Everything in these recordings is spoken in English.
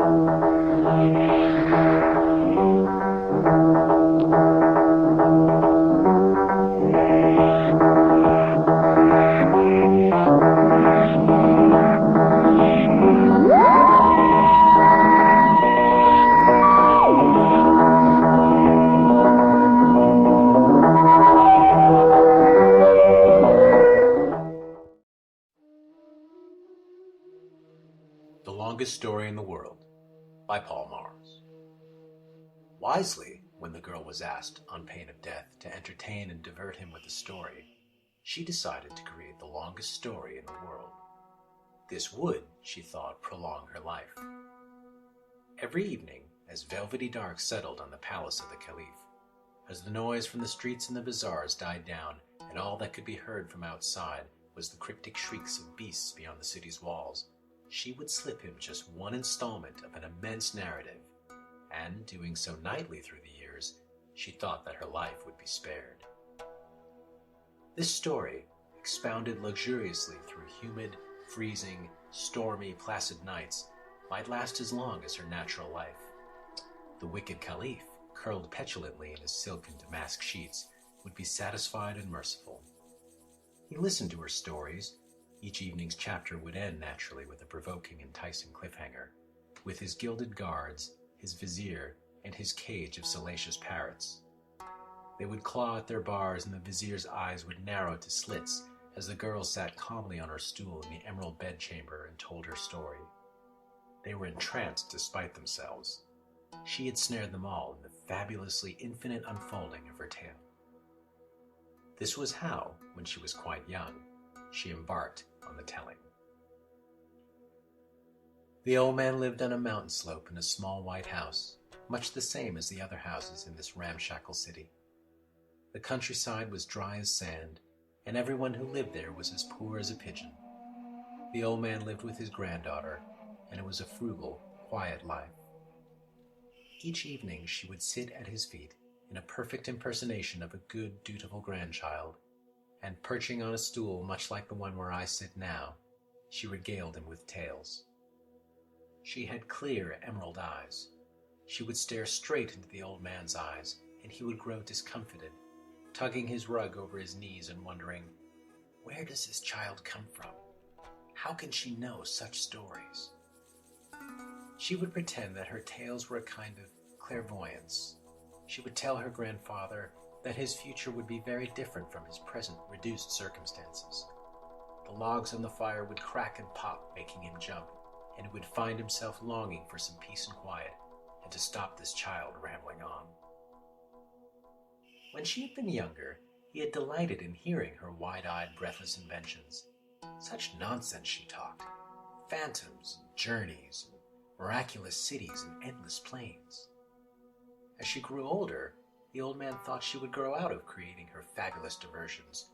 The Longest Story in the World by Paul Mars. Wisely, when the girl was asked, on pain of death, to entertain and divert him with a story, she decided to create the longest story in the world. This would, she thought, prolong her life. Every evening, as velvety dark settled on the palace of the Caliph, as the noise from the streets and the bazaars died down, and all that could be heard from outside was the cryptic shrieks of beasts beyond the city's walls, she would slip him just one installment of an immense narrative, and, doing so nightly through the years, she thought that her life would be spared. This story, expounded luxuriously through humid, freezing, stormy, placid nights, might last as long as her natural life. The wicked Caliph, curled petulantly in his silk and damask sheets, would be satisfied and merciful. He listened to her stories. Each evening's chapter would end naturally with a provoking, enticing cliffhanger, with his gilded guards, his vizier, and his cage of salacious parrots. They would claw at their bars, and the vizier's eyes would narrow to slits as the girl sat calmly on her stool in the emerald bedchamber and told her story. They were entranced despite themselves. She had snared them all in the fabulously infinite unfolding of her tale. This was how, when she was quite young, she embarked on the telling. The old man lived on a mountain slope in a small white house, much the same as the other houses in this ramshackle city. The countryside was dry as sand, and everyone who lived there was as poor as a pigeon. The old man lived with his granddaughter, and it was a frugal, quiet life. Each evening she would sit at his feet in a perfect impersonation of a good, dutiful grandchild, and perching on a stool much like the one where I sit now, she regaled him with tales. She had clear, emerald eyes. She would stare straight into the old man's eyes, and he would grow discomfited, tugging his rug over his knees and wondering, where does this child come from? How can she know such stories? She would pretend that her tales were a kind of clairvoyance. She would tell her grandfather that his future would be very different from his present reduced circumstances. The logs on the fire would crack and pop, making him jump, and he would find himself longing for some peace and quiet, and to stop this child rambling on. When she had been younger, he had delighted in hearing her wide-eyed, breathless inventions. Such nonsense she talked. Phantoms, and journeys, and miraculous cities and endless plains. As she grew older, the old man thought she would grow out of creating her fabulous diversions,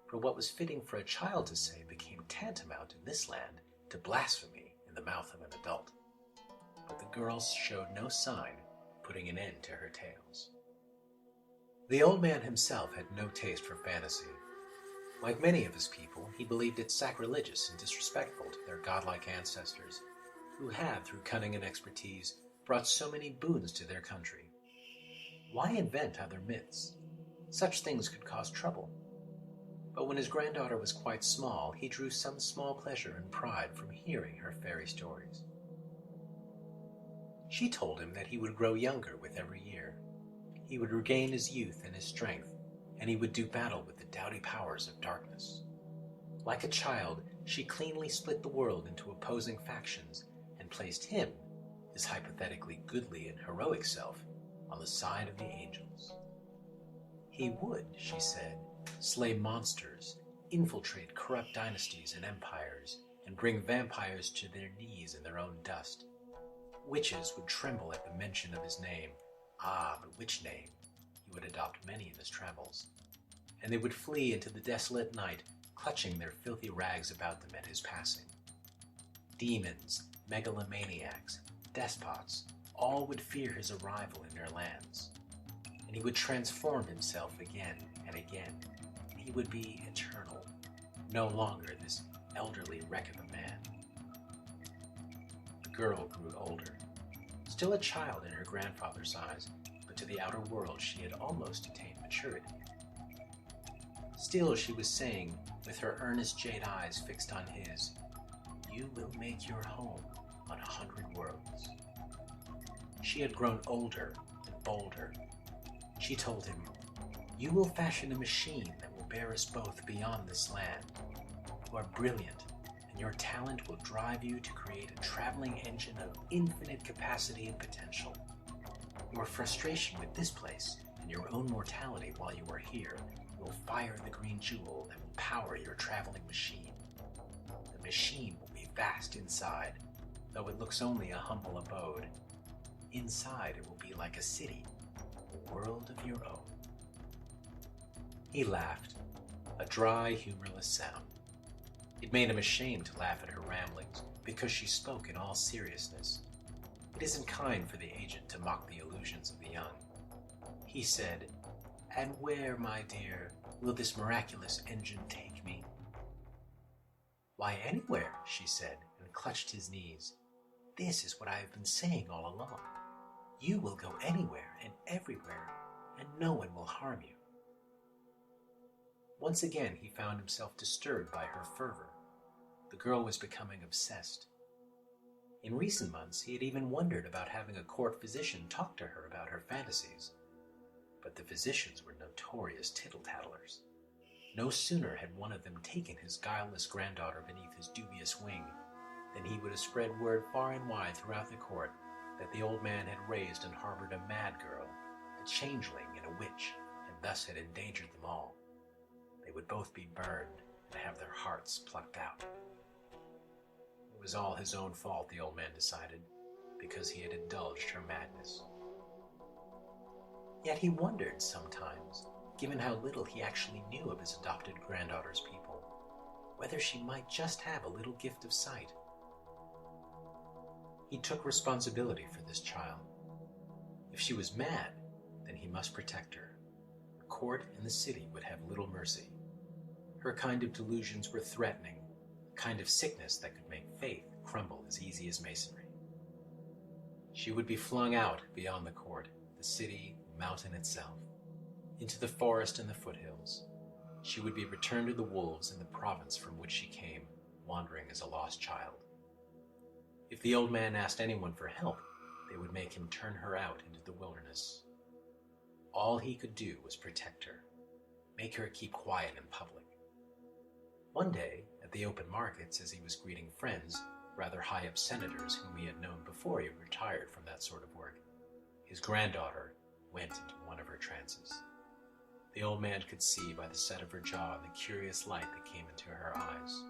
for what was fitting for a child to say became tantamount in this land to blasphemy in the mouth of an adult. But the girl showed no sign of putting an end to her tales. The old man himself had no taste for fantasy. Like many of his people, he believed it sacrilegious and disrespectful to their godlike ancestors, who had, through cunning and expertise, brought so many boons to their country. Why invent other myths? Such things could cause trouble. But when his granddaughter was quite small, he drew some small pleasure and pride from hearing her fairy stories. She told him that he would grow younger with every year. He would regain his youth and his strength, and he would do battle with the doughty powers of darkness. Like a child, she cleanly split the world into opposing factions and placed him, his hypothetically goodly and heroic self, on the side of the angels. He would, she said, slay monsters, infiltrate corrupt dynasties and empires, and bring vampires to their knees in their own dust. Witches would tremble at the mention of his name. Ah, but which name? He would adopt many in his travels. And they would flee into the desolate night, clutching their filthy rags about them at his passing. Demons, megalomaniacs, despots, all would fear his arrival in their lands. And he would transform himself again and again. He would be eternal, no longer this elderly wreck of a man. The girl grew older. Still a child in her grandfather's eyes, but to the outer world she had almost attained maturity. Still she was saying, with her earnest jade eyes fixed on his, "You will make your home on 100 worlds." She had grown older and bolder. She told him, "You will fashion a machine that will bear us both beyond this land. You are brilliant, and your talent will drive you to create a traveling engine of infinite capacity and potential. Your frustration with this place and your own mortality while you are here will fire the green jewel that will power your traveling machine. The machine will be vast inside, though it looks only a humble abode. Inside it will be like a city, a world of your own." He laughed, a dry, humorless sound. It made him ashamed to laugh at her ramblings, because she spoke in all seriousness. It isn't kind for the aged to mock the illusions of the young. He said, "And where, my dear, will this miraculous engine take me?" "Why, anywhere," she said, and clutched his knees. "This is what I have been saying all along. You will go anywhere and everywhere, and no one will harm you." Once again he found himself disturbed by her fervor. The girl was becoming obsessed. In recent months he had even wondered about having a court physician talk to her about her fantasies. But the physicians were notorious tittle-tattlers. No sooner had one of them taken his guileless granddaughter beneath his dubious wing than he would have spread word far and wide throughout the court that the old man had raised and harbored a mad girl, a changeling and a witch, and thus had endangered them all. They would both be burned and have their hearts plucked out. It was all his own fault, the old man decided, because he had indulged her madness. Yet he wondered sometimes, given how little he actually knew of his adopted granddaughter's people, whether she might just have a little gift of sight. He took responsibility for this child. If she was mad, then he must protect her. The court and the city would have little mercy. Her kind of delusions were threatening, a kind of sickness that could make faith crumble as easy as masonry. She would be flung out beyond the court, the city, the mountain itself, into the forest and the foothills. She would be returned to the wolves in the province from which she came, wandering as a lost child. If the old man asked anyone for help, they would make him turn her out into the wilderness. All he could do was protect her, make her keep quiet in public. One day, at the open markets, as he was greeting friends, rather high-up senators whom he had known before he retired from that sort of work, his granddaughter went into one of her trances. The old man could see by the set of her jaw and the curious light that came into her eyes.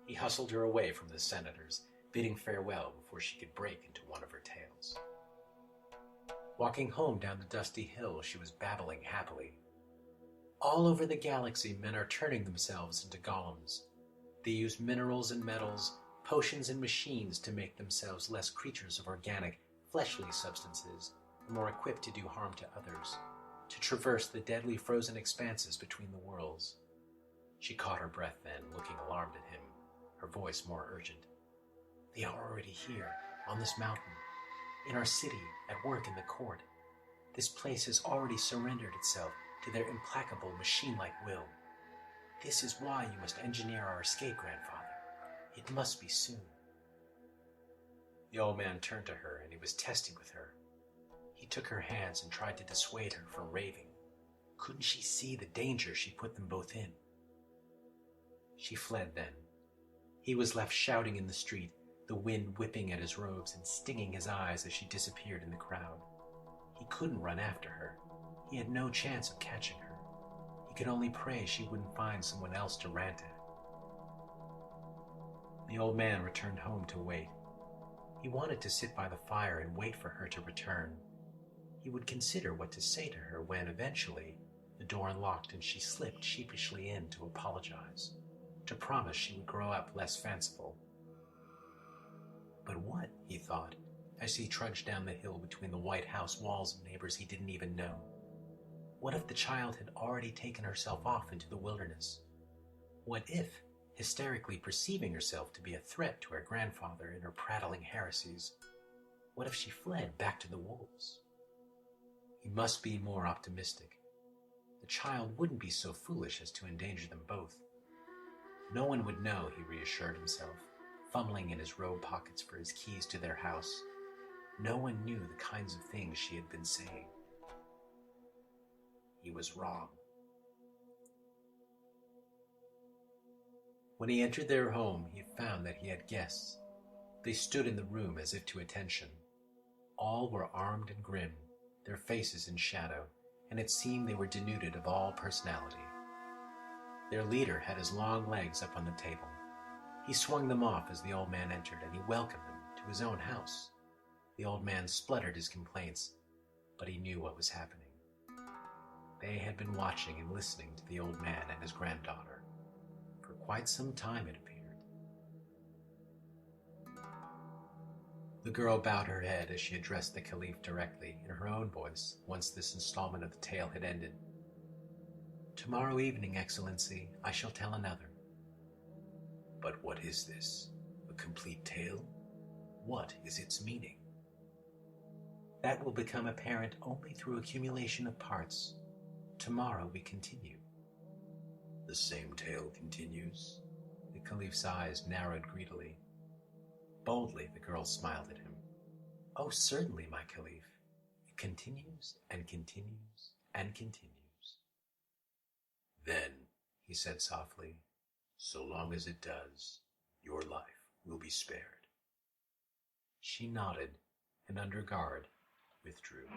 He hustled her away from the senators, bidding farewell before she could break into one of her tales. Walking home down the dusty hill, she was babbling happily. All over the galaxy, men are turning themselves into golems. They use minerals and metals, potions and machines to make themselves less creatures of organic, fleshly substances, and more equipped to do harm to others, to traverse the deadly frozen expanses between the worlds. She caught her breath then, looking alarmed at him, her voice more urgent. "They are already here, on this mountain, in our city, at work in the court. This place has already surrendered itself to their implacable machine-like will. This is why you must engineer our escape, grandfather. It must be soon." The old man turned to her, and he was testy with her. He took her hands and tried to dissuade her from raving. Couldn't she see the danger she put them both in? She fled then. He was left shouting in the street, the wind whipping at his robes and stinging his eyes as she disappeared in the crowd. He couldn't run after her. He had no chance of catching her. He could only pray she wouldn't find someone else to rant at. The old man returned home to wait. He wanted to sit by the fire and wait for her to return. He would consider what to say to her when, eventually, the door unlocked and she slipped sheepishly in to apologize, to promise she would grow up less fanciful. But what, he thought, as he trudged down the hill between the white house walls of neighbors he didn't even know? What if the child had already taken herself off into the wilderness? What if, hysterically perceiving herself to be a threat to her grandfather in her prattling heresies, What if she fled back to the wolves? He must be more optimistic. The child wouldn't be so foolish as to endanger them both. No one would know, he reassured himself, fumbling in his robe pockets for his keys to their house. No one knew the kinds of things she had been saying. He was wrong. When he entered their home, he found that he had guests. They stood in the room as if to attention. All were armed and grim, their faces in shadow, and it seemed they were denuded of all personality. Their leader had his long legs up on the table. He swung them off as the old man entered, and he welcomed them to his own house. The old man spluttered his complaints, but he knew what was happening. They had been watching and listening to the old man and his granddaughter. For quite some time, it appeared. The girl bowed her head as she addressed the Caliph directly, in her own voice, once this installment of the tale had ended. "Tomorrow evening, Excellency, I shall tell another." "But what is this? A complete tale? What is its meaning?" "That will become apparent only through accumulation of parts. Tomorrow we continue." "The same tale continues?" The Caliph's eyes narrowed greedily. Boldly, the girl smiled at him. "Oh, certainly, my Caliph. It continues and continues and continues." "Then," he said softly, "so long as it does, your life will be spared." She nodded, and under guard, withdrew.